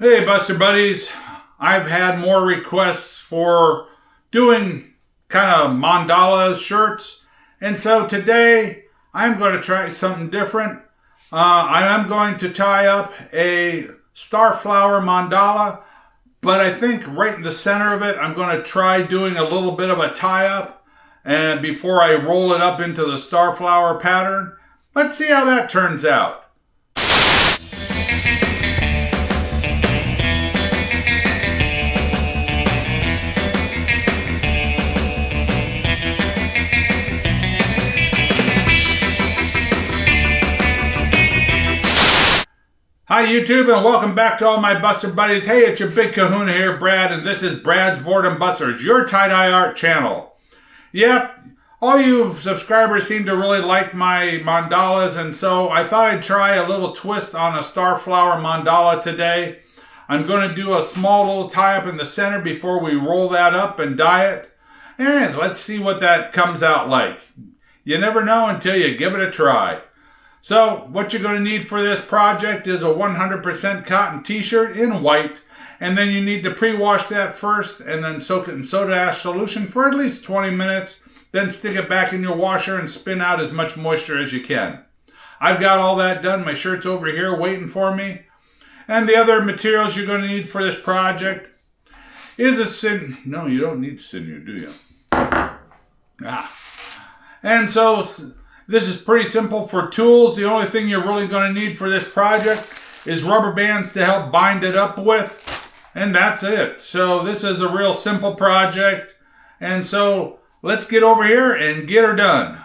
Hey Buster Buddies, I've had more requests for doing kind of mandala shirts, and so today I'm going to try something different. I am going to tie up a starflower mandala, but I think right in the center of it I'm going to try doing a little bit of a tie-up and before I roll it up into the starflower pattern. Let's see how that turns out. Hi YouTube, and welcome back to all my Buster Buddies. Hey, it's your big kahuna here, Brad, and this is Brad's Boredom Busters, your tie-dye art channel. Yep, all you subscribers seem to really like my mandalas, and so I thought I'd try a little twist on a starflower mandala today. I'm going to do a small little tie-up in the center before we roll that up and dye it. And let's see what that comes out like. You never know until you give it a try. So what you're going to need for this project is a 100% cotton t-shirt in white, and then you need to pre-wash that first and then soak it in soda ash solution for at least 20 minutes, then stick it back in your washer and spin out as much moisture as you can. I've got all that done. My shirt's over here waiting for me. And the other materials you're going to need for this project is a sinew. No, you don't need sinew, do you? And so this is pretty simple for tools. The only thing you're really going to need for this project is rubber bands to help bind it up with. And that's it. So this is a real simple project. And so let's get over here and get her done.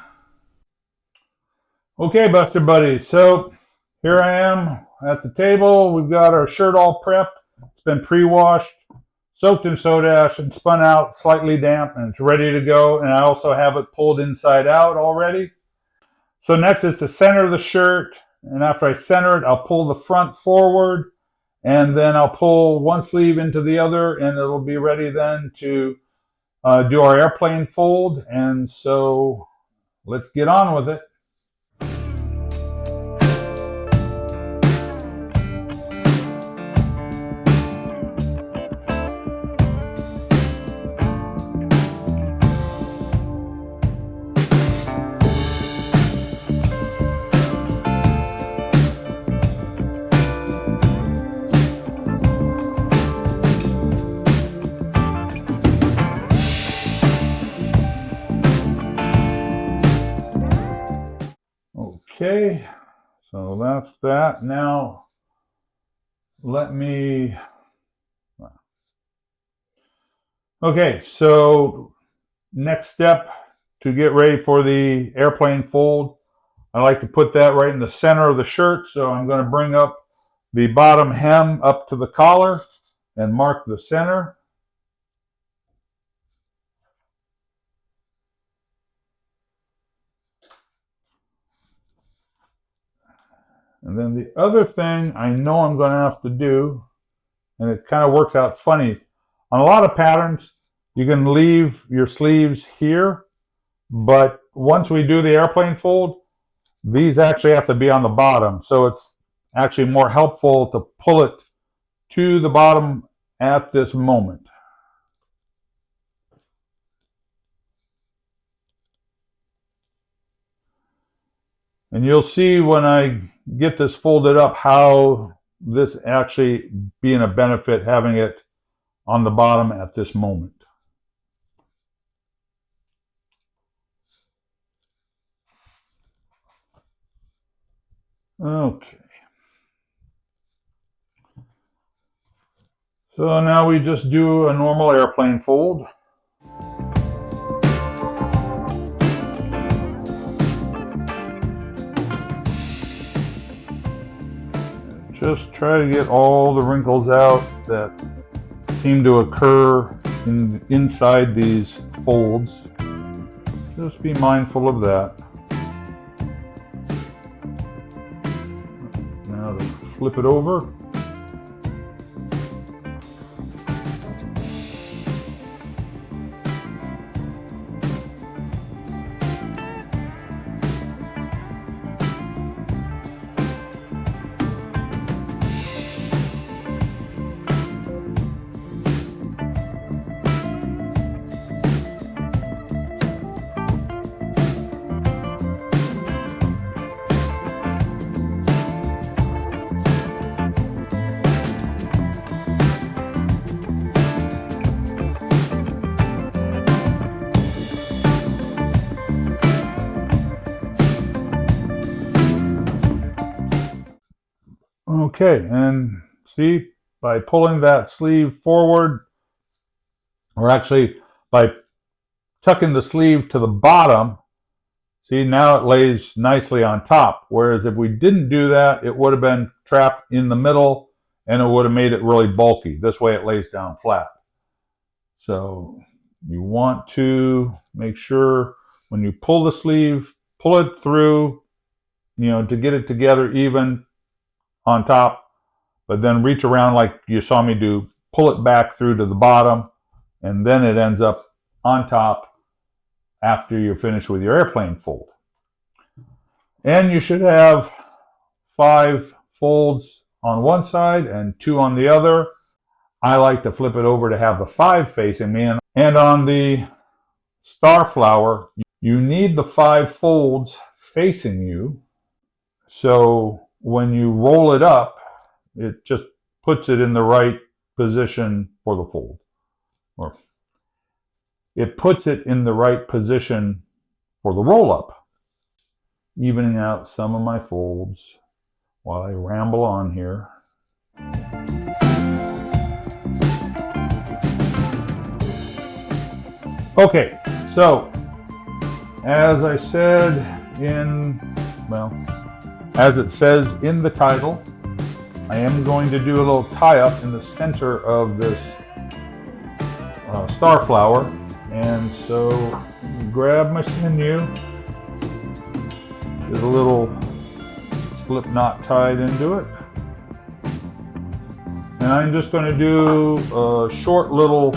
Okay, Buster Buddies. So here I am at the table. We've got our shirt all prepped. It's been pre-washed, soaked in soda ash, and spun out slightly damp. And it's ready to go. And I also have it pulled inside out already. So next is to center the shirt, and after I center it, I'll pull the front forward, and then I'll pull one sleeve into the other, and it'll be ready then to do our airplane fold. And so let's get on with it. Okay, so that's that. Now, okay, so next step to get ready for the airplane fold, I like to put that right in the center of the shirt. So I'm going to bring up the bottom hem up to the collar and mark the center. And then the other thing I know I'm going to have to do, and it kind of works out funny, on a lot of patterns, you can leave your sleeves here, but once we do the airplane fold, these actually have to be on the bottom. So it's actually more helpful to pull it to the bottom at this moment. And you'll see when I get this folded up how this actually being a benefit, having it on the bottom at this moment. Okay. So now we just do a normal airplane fold. Just try to get all the wrinkles out that seem to occur inside these folds. Just be mindful of that. Now to flip it over. Okay, and see, by pulling that sleeve forward, or actually by tucking the sleeve to the bottom, see, now it lays nicely on top. Whereas if we didn't do that, it would have been trapped in the middle and it would have made it really bulky. This way it lays down flat. So you want to make sure when you pull the sleeve, pull it through, to get it together even on top, but then reach around like you saw me do, pull it back through to the bottom, and then it ends up on top after you're finished with your airplane fold. And you should have 5 folds on one side and 2 on the other. I like to flip it over to have the 5 facing me. And on the star flower, you need the 5 folds facing you. So when you roll it up, it just puts it in the right position for the fold. Or it puts it in the right position for the roll up. Evening out some of my folds while I ramble on here. Okay, so as I said as it says in the title, I am going to do a little tie-up in the center of this star flower. And so grab my sinew, get a little slip knot tied into it. And I'm just going to do a short little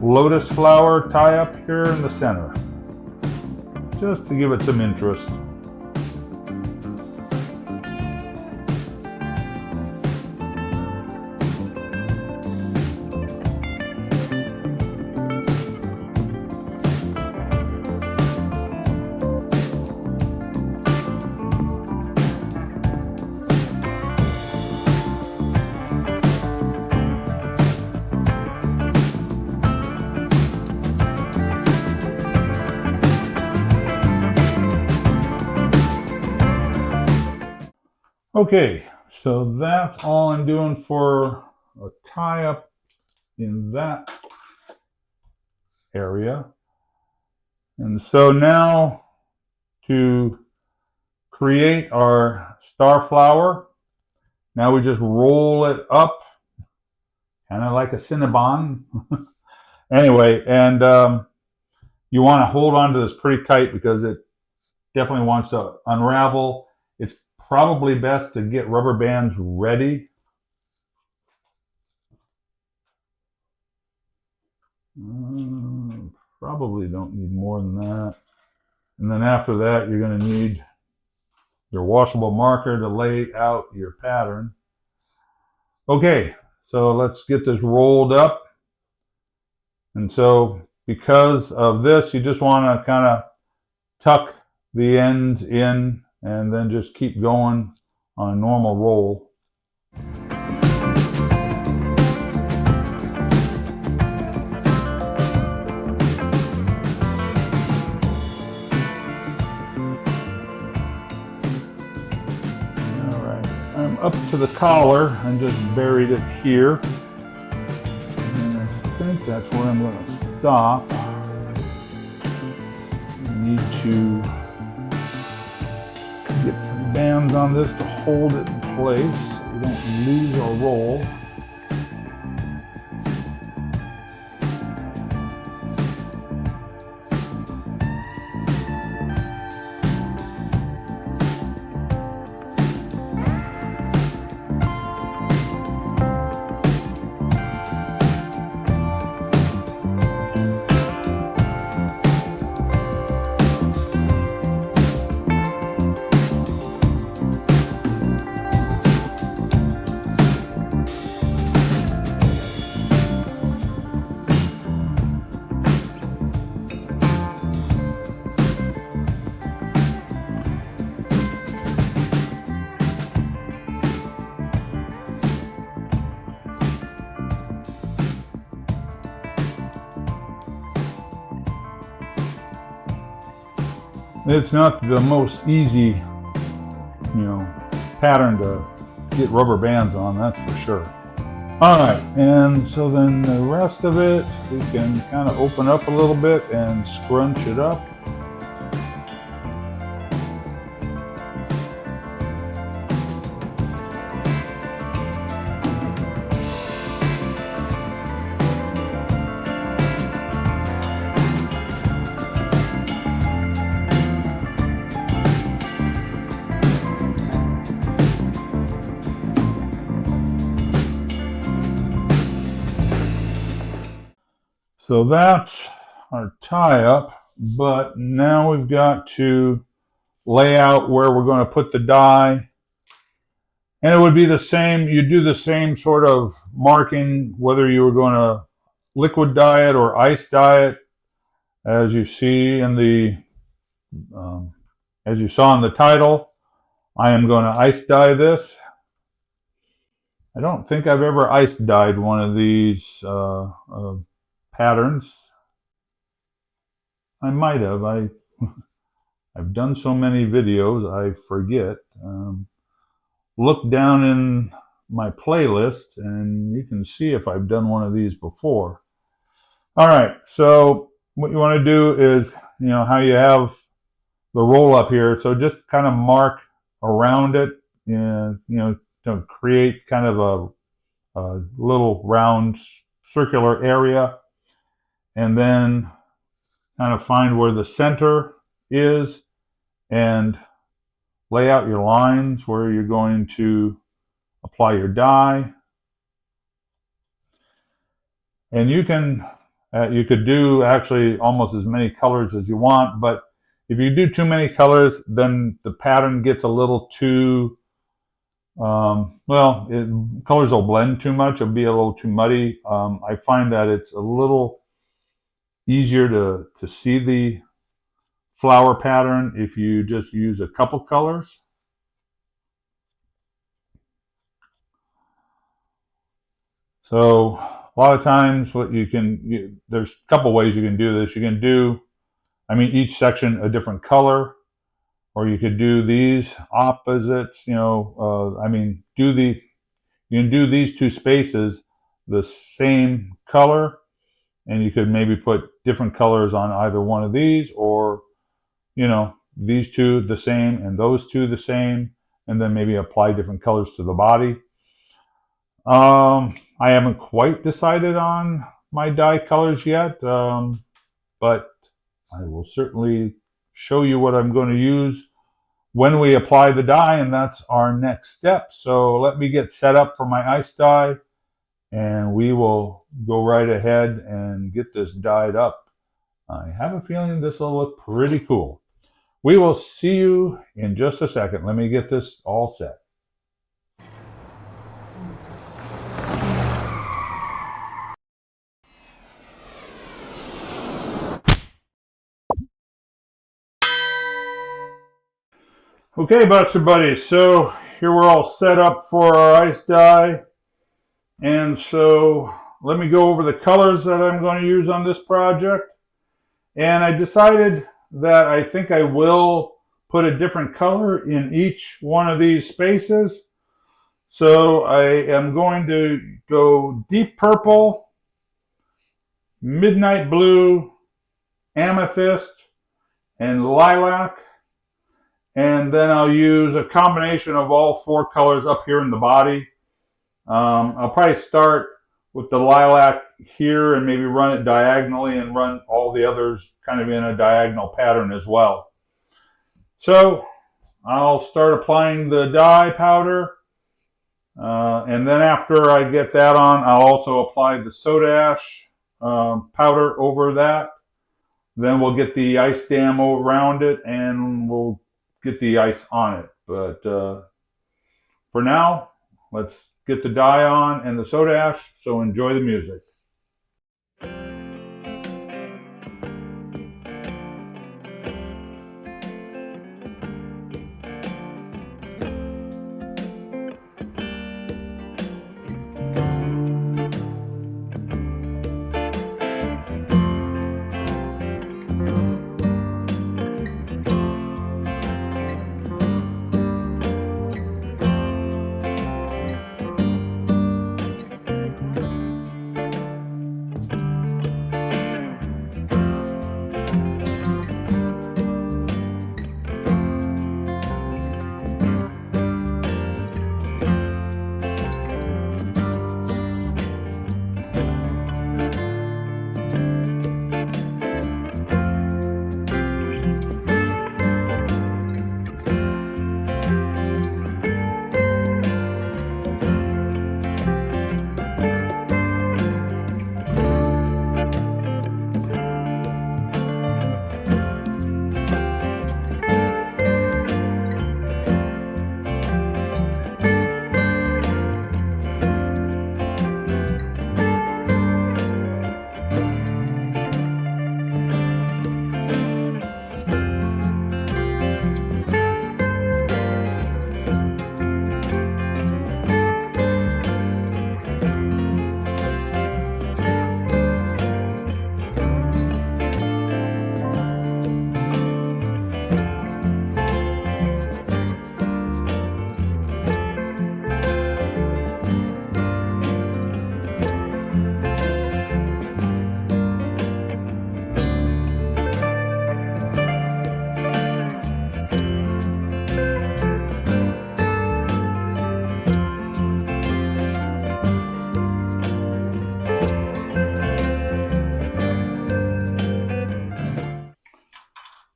lotus flower tie-up here in the center, just to give it some interest. Okay, so that's all I'm doing for a tie-up in that area. And so now to create our star flower, now we just roll it up, kind of like a Cinnabon. Anyway, and you want to hold on to this pretty tight because it definitely wants to unravel. It's probably best to get rubber bands ready. Probably don't need more than that. And then after that, you're going to need your washable marker to lay out your pattern. Okay, so let's get this rolled up. And so because of this, you just want to kind of tuck the ends in and then just keep going on a normal roll. Alright, I'm up to the collar and just buried it here. And I think that's where I'm going to stop. I need to get some bands on this to hold it in place so you don't lose our roll. It's not the most easy, pattern to get rubber bands on, that's for sure. All right, and so then the rest of it, we can kind of open up a little bit and scrunch it up. So that's our tie up, but now we've got to lay out where we're going to put the dye. And it would be the same, you do the same sort of marking, whether you were going to liquid dye it or ice dye it, as you see in the, as you saw in the title. I am going to ice dye this. I don't think I've ever ice dyed one of these patterns. I might have. I've done so many videos, I forget. Look down in my playlist and you can see if I've done one of these before. All right, so what you want to do is, you know, how you have the roll up here. So just kind of mark around it, and, you know, to create kind of a little round circular area, and then kind of find where the center is and lay out your lines where you're going to apply your dye. And you can you could do actually almost as many colors as you want, but if you do too many colors, then the pattern gets a little too colors will blend too much. It'll be a little too muddy. I find that it's a little easier to see the flower pattern if you just use a couple colors. So a lot of times what you can, there's a couple ways you can do this. You can do, each section a different color, or you could do these opposites, you can do these two spaces the same color, and you could maybe put different colors on either one of these, or, these two the same and those two the same, and then maybe apply different colors to the body. I haven't quite decided on my dye colors yet, but I will certainly show you what I'm going to use when we apply the dye, and that's our next step. So let me get set up for my ice dye, and we will go right ahead and get this dyed up. I have a feeling this will look pretty cool. We will see you in just a second. Let me get this all set. Okay, Buster Buddies, so here we're all set up for our ice dye. And so let me go over the colors that I'm going to use on this project. And I decided that I think I will put a different color in each one of these spaces. So I am going to go deep purple, midnight blue, amethyst, and lilac. And then I'll use a combination of all four colors up here in the body. I'll probably start with the lilac here and maybe run it diagonally and run all the others kind of in a diagonal pattern as well. So I'll start applying the dye powder. And then after I get that on, I'll also apply the soda ash powder over that. Then we'll get the ice dam around it and we'll get the ice on it. But for now, let's get the dye on and the soda ash, so enjoy the music.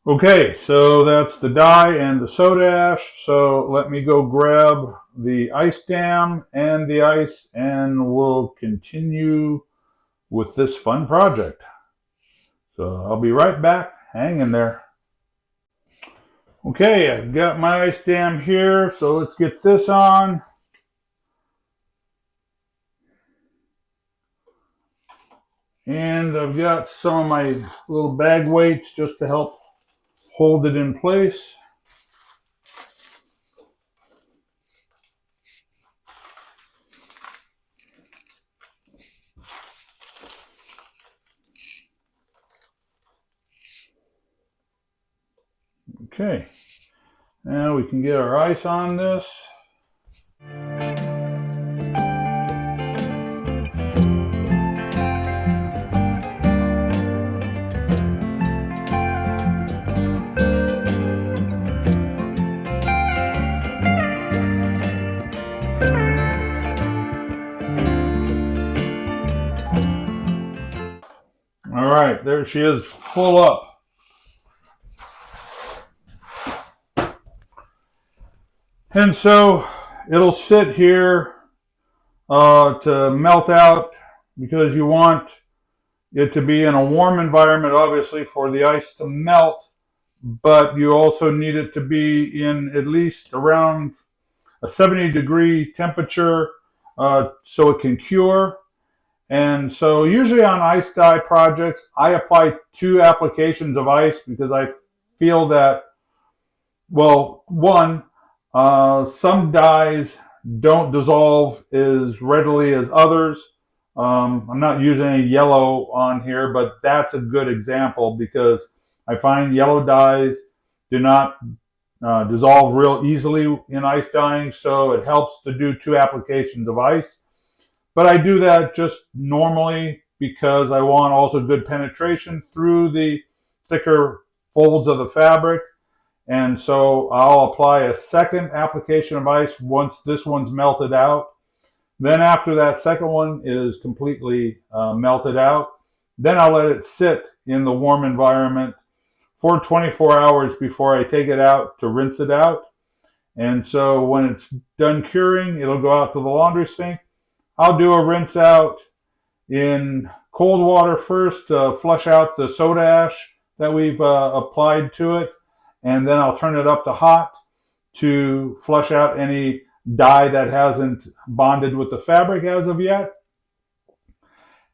Okay, so that's the dye and the soda ash. So let me go grab the ice dam and the ice, and we'll continue with this fun project. So I'll be right back. Hang in there. Okay, I've got my ice dam here, so let's get this on. And I've got some of my little bag weights just to help hold it in place. Okay, now we can get our ice on this. All right, there she is, full up. And so it'll sit here to melt out, because you want it to be in a warm environment, obviously, for the ice to melt, but you also need it to be in at least around a 70-degree temperature so it can cure. And so usually on ice dye projects, I apply 2 applications of ice, because I feel that, well, one, some dyes don't dissolve as readily as others. I'm not using any yellow on here, but that's a good example, because I find yellow dyes do not dissolve real easily in ice dyeing, so it helps to do 2 applications of ice. But I do that just normally because I want also good penetration through the thicker folds of the fabric. And so I'll apply a second application of ice once this one's melted out. Then after that second one is completely melted out, then I'll let it sit in the warm environment for 24 hours before I take it out to rinse it out. And so when it's done curing, it'll go out to the laundry sink. I'll do a rinse out in cold water first to flush out the soda ash that we've applied to it. And then I'll turn it up to hot to flush out any dye that hasn't bonded with the fabric as of yet.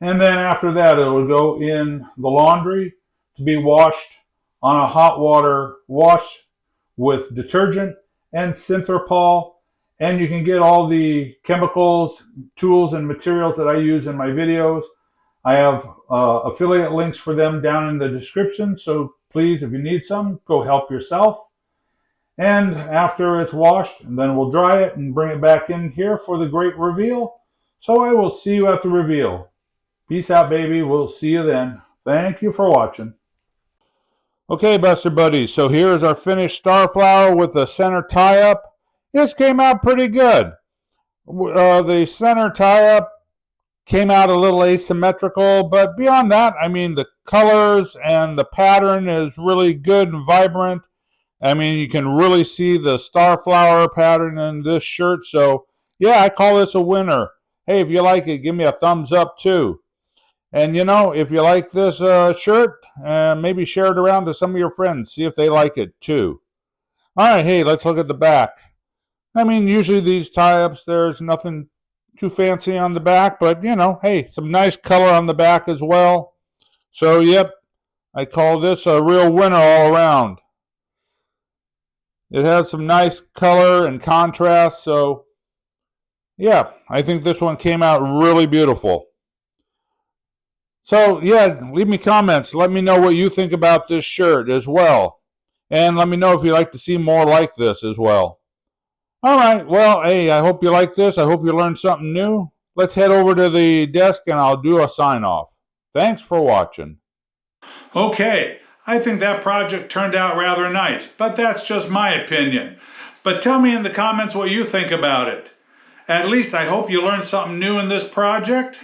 And then after that, it will go in the laundry to be washed on a hot water wash with detergent and Synthropol. And you can get all the chemicals, tools, and materials that I use in my videos. I have affiliate links for them down in the description. So please, if you need some, go help yourself. And after it's washed, and then we'll dry it and bring it back in here for the great reveal. So I will see you at the reveal. Peace out, baby. We'll see you then. Thank you for watching. Okay, Buster Buddies, so here's our finished star flower with the center tie-up. This came out pretty good. The center tie-up came out a little asymmetrical, but beyond that, I mean, the colors and the pattern is really good and vibrant. I mean, you can really see the star flower pattern in this shirt, so yeah, I call this a winner. Hey, if you like it, give me a thumbs up too. And you know, if you like this shirt, maybe share it around to some of your friends, see if they like it too. All right, hey, let's look at the back. I mean, usually these tie-ups, there's nothing too fancy on the back, but, you know, hey, some nice color on the back as well. So, yep, I call this a real winner all around. It has some nice color and contrast, so, yeah, I think this one came out really beautiful. So, yeah, leave me comments. Let me know what you think about this shirt as well. And let me know if you'd like to see more like this as well. All right, well, hey, I hope you like this. I hope you learned something new. Let's head over to the desk and I'll do a sign-off. Thanks for watching. Okay, I think that project turned out rather nice, but that's just my opinion. But tell me in the comments what you think about it. At least I hope you learned something new in this project.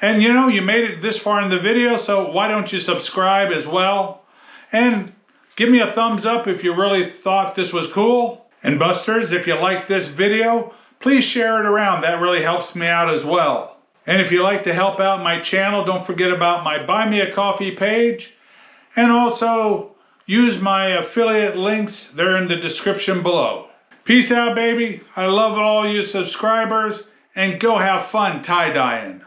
And you know, you made it this far in the video, so why don't you subscribe as well? And Give me a thumbs up if you really thought this was cool. And Busters, if you like this video, please share it around. That really helps me out as well. And if you like to help out my channel, don't forget about my Buy Me a Coffee page. And also use my affiliate links. They're in the description below. Peace out, baby. I love all you subscribers. And go have fun tie-dyeing.